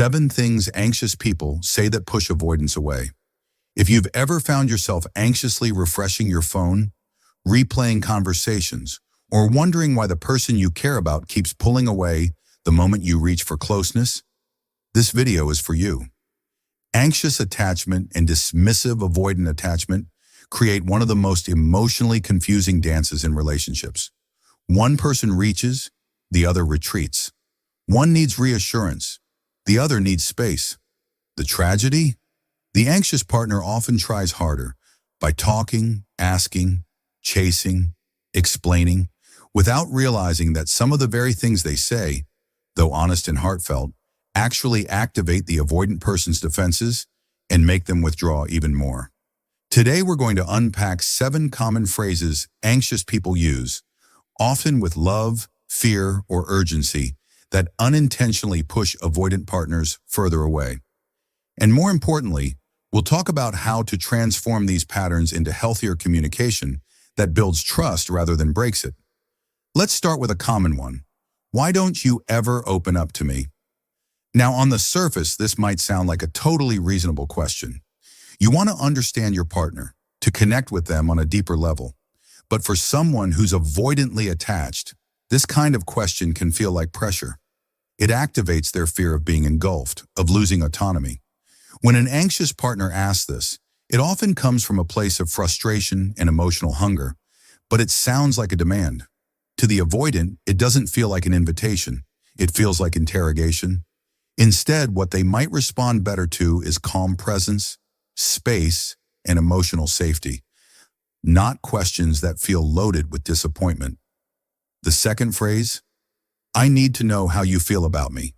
7 things anxious people say that push avoidance away. If you've ever found yourself anxiously refreshing your phone, replaying conversations, or wondering why the person you care about keeps pulling away the moment you reach for closeness, this video is for you. Anxious attachment and dismissive avoidant attachment create one of the most emotionally confusing dances in relationships. One person reaches, the other retreats. One needs reassurance, the other needs space. The tragedy? The anxious partner often tries harder by talking, asking, chasing, explaining, without realizing that some of the very things they say, though honest and heartfelt, actually activate the avoidant person's defenses and make them withdraw even more. Today we're going to unpack 7 common phrases anxious people use, often with love, fear, or urgency, that unintentionally push avoidant partners further away. And more importantly, we'll talk about how to transform these patterns into healthier communication that builds trust rather than breaks it. Let's start with a common one. Why don't you ever open up to me? Now, on the surface, this might sound like a totally reasonable question. You want to understand your partner, to connect with them on a deeper level. But for someone who's avoidantly attached, this kind of question can feel like pressure. It activates their fear of being engulfed, of losing autonomy. When an anxious partner asks this, it often comes from a place of frustration and emotional hunger, but it sounds like a demand. To the avoidant, it doesn't feel like an invitation. It feels like interrogation. Instead, what they might respond better to is calm presence, space, and emotional safety, not questions that feel loaded with disappointment. The second phrase, I need to know how you feel about me.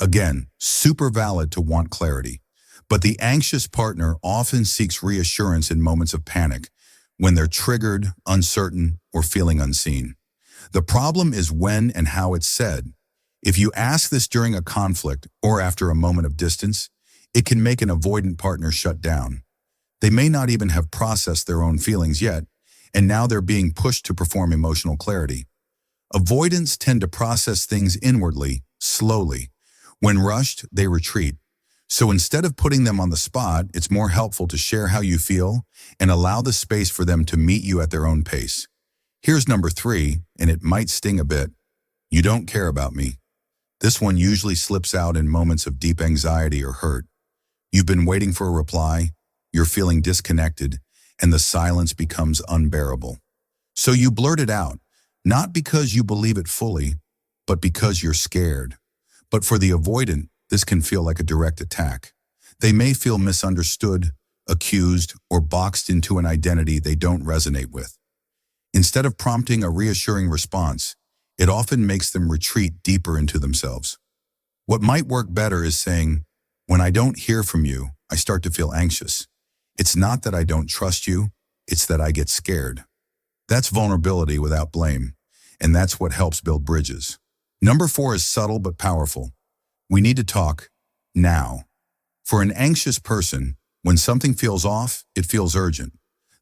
Again, super valid to want clarity, but the anxious partner often seeks reassurance in moments of panic, when they're triggered, uncertain, or feeling unseen. The problem is when and how it's said. If you ask this during a conflict or after a moment of distance, it can make an avoidant partner shut down. They may not even have processed their own feelings yet, and now they're being pushed to perform emotional clarity. Avoidants tend to process things inwardly, slowly. When rushed, they retreat. So instead of putting them on the spot, it's more helpful to share how you feel and allow the space for them to meet you at their own pace. Here's number 3, and it might sting a bit. You don't care about me. This one usually slips out in moments of deep anxiety or hurt. You've been waiting for a reply, you're feeling disconnected, and the silence becomes unbearable. So you blurt it out, not because you believe it fully, but because you're scared. But for the avoidant, this can feel like a direct attack. They may feel misunderstood, accused, or boxed into an identity they don't resonate with. Instead of prompting a reassuring response, it often makes them retreat deeper into themselves. What might work better is saying, when I don't hear from you, I start to feel anxious. It's not that I don't trust you, it's that I get scared. That's vulnerability without blame, and that's what helps build bridges. Number 4 is subtle but powerful. We need to talk now. For an anxious person, when something feels off, it feels urgent.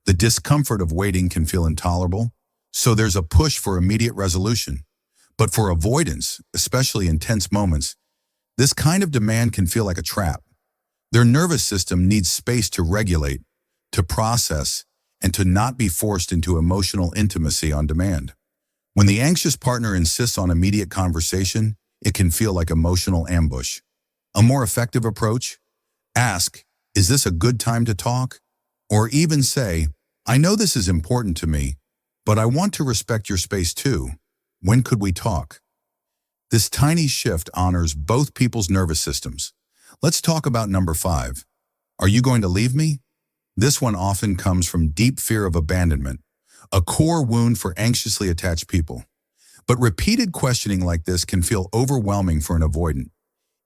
The discomfort of waiting can feel intolerable, so there's a push for immediate resolution. But for avoidance, especially in tense moments, this kind of demand can feel like a trap. Their nervous system needs space to regulate, to process, and to not be forced into emotional intimacy on demand. When the anxious partner insists on immediate conversation, it can feel like emotional ambush. A more effective approach? Ask, is this a good time to talk? Or even say, I know this is important to me, but I want to respect your space too. When could we talk? This tiny shift honors both people's nervous systems. Let's talk about number 5. Are you going to leave me? This one often comes from deep fear of abandonment, a core wound for anxiously attached people. But repeated questioning like this can feel overwhelming for an avoidant.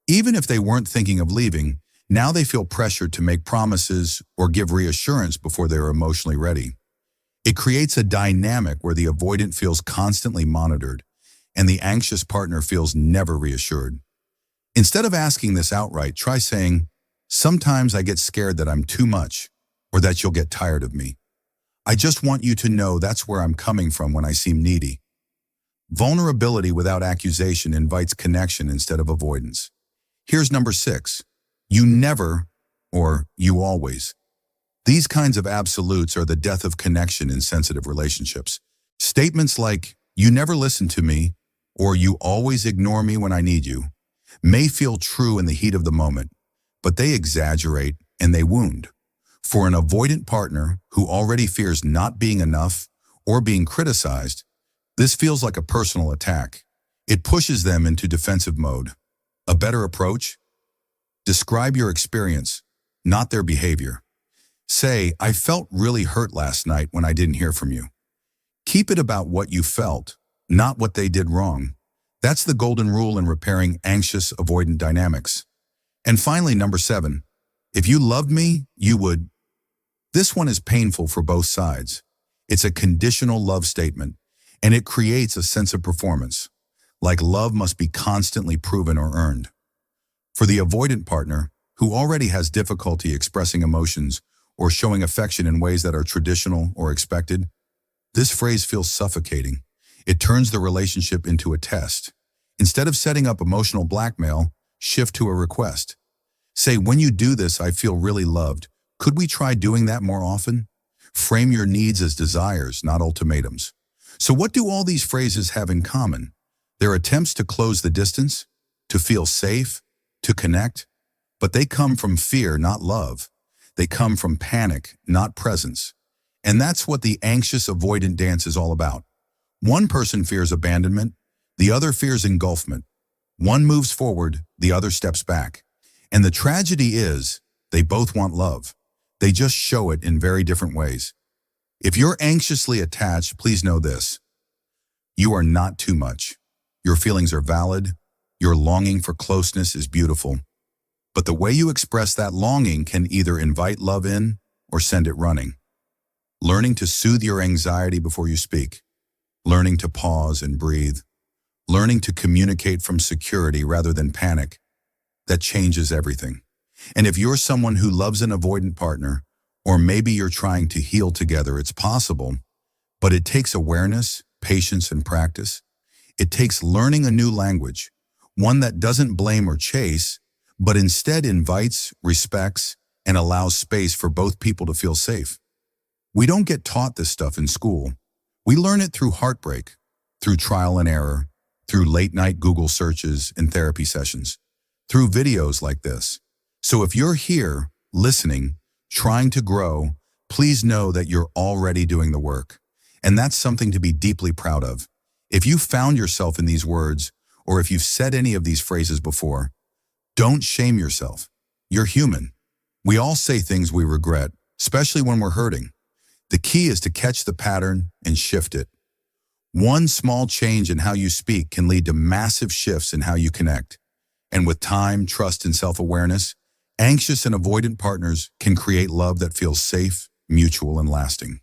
Even if they weren't thinking of leaving, now they feel pressured to make promises or give reassurance before they're emotionally ready. It creates a dynamic where the avoidant feels constantly monitored and the anxious partner feels never reassured. Instead of asking this outright, try saying, sometimes I get scared that I'm too much or that you'll get tired of me. I just want you to know that's where I'm coming from when I seem needy. Vulnerability without accusation invites connection instead of avoidance. Here's number 6. You never or you always. These kinds of absolutes are the death of connection in sensitive relationships. Statements like, you never listen to me, or you always ignore me when I need you, may feel true in the heat of the moment, but they exaggerate and they wound. For an avoidant partner who already fears not being enough or being criticized, this feels like a personal attack. It pushes them into defensive mode. A better approach? Describe your experience, not their behavior. Say, I felt really hurt last night when I didn't hear from you. Keep it about what you felt, not what they did wrong. That's the golden rule in repairing anxious, avoidant dynamics. And finally, number 7. If you loved me, you would. This one is painful for both sides. It's a conditional love statement, and it creates a sense of performance, like love must be constantly proven or earned. For the avoidant partner, who already has difficulty expressing emotions or showing affection in ways that are traditional or expected, this phrase feels suffocating. It turns the relationship into a test. Instead of setting up emotional blackmail, shift to a request. Say, when you do this, I feel really loved. Could we try doing that more often? Frame your needs as desires, not ultimatums. So what do all these phrases have in common? They're attempts to close the distance, to feel safe, to connect, but they come from fear, not love. They come from panic, not presence. And that's what the anxious avoidant dance is all about. One person fears abandonment, the other fears engulfment. One moves forward, the other steps back. And the tragedy is, they both want love. They just show it in very different ways. If you're anxiously attached, please know this. You are not too much. Your feelings are valid. Your longing for closeness is beautiful. But the way you express that longing can either invite love in or send it running. Learning to soothe your anxiety before you speak. Learning to pause and breathe. Learning to communicate from security rather than panic. That changes everything. And if you're someone who loves an avoidant partner, or maybe you're trying to heal together, it's possible, but it takes awareness, patience, and practice. It takes learning a new language, one that doesn't blame or chase, but instead invites, respects, and allows space for both people to feel safe. We don't get taught this stuff in school. We learn it through heartbreak, through trial and error, through late-night Google searches and therapy sessions, through videos like this. So if you're here, listening, trying to grow, please know that you're already doing the work. And that's something to be deeply proud of. If you found yourself in these words, or if you've said any of these phrases before, don't shame yourself. You're human. We all say things we regret, especially when we're hurting. The key is to catch the pattern and shift it. One small change in how you speak can lead to massive shifts in how you connect. And with time, trust, and self-awareness, anxious and avoidant partners can create love that feels safe, mutual, and lasting.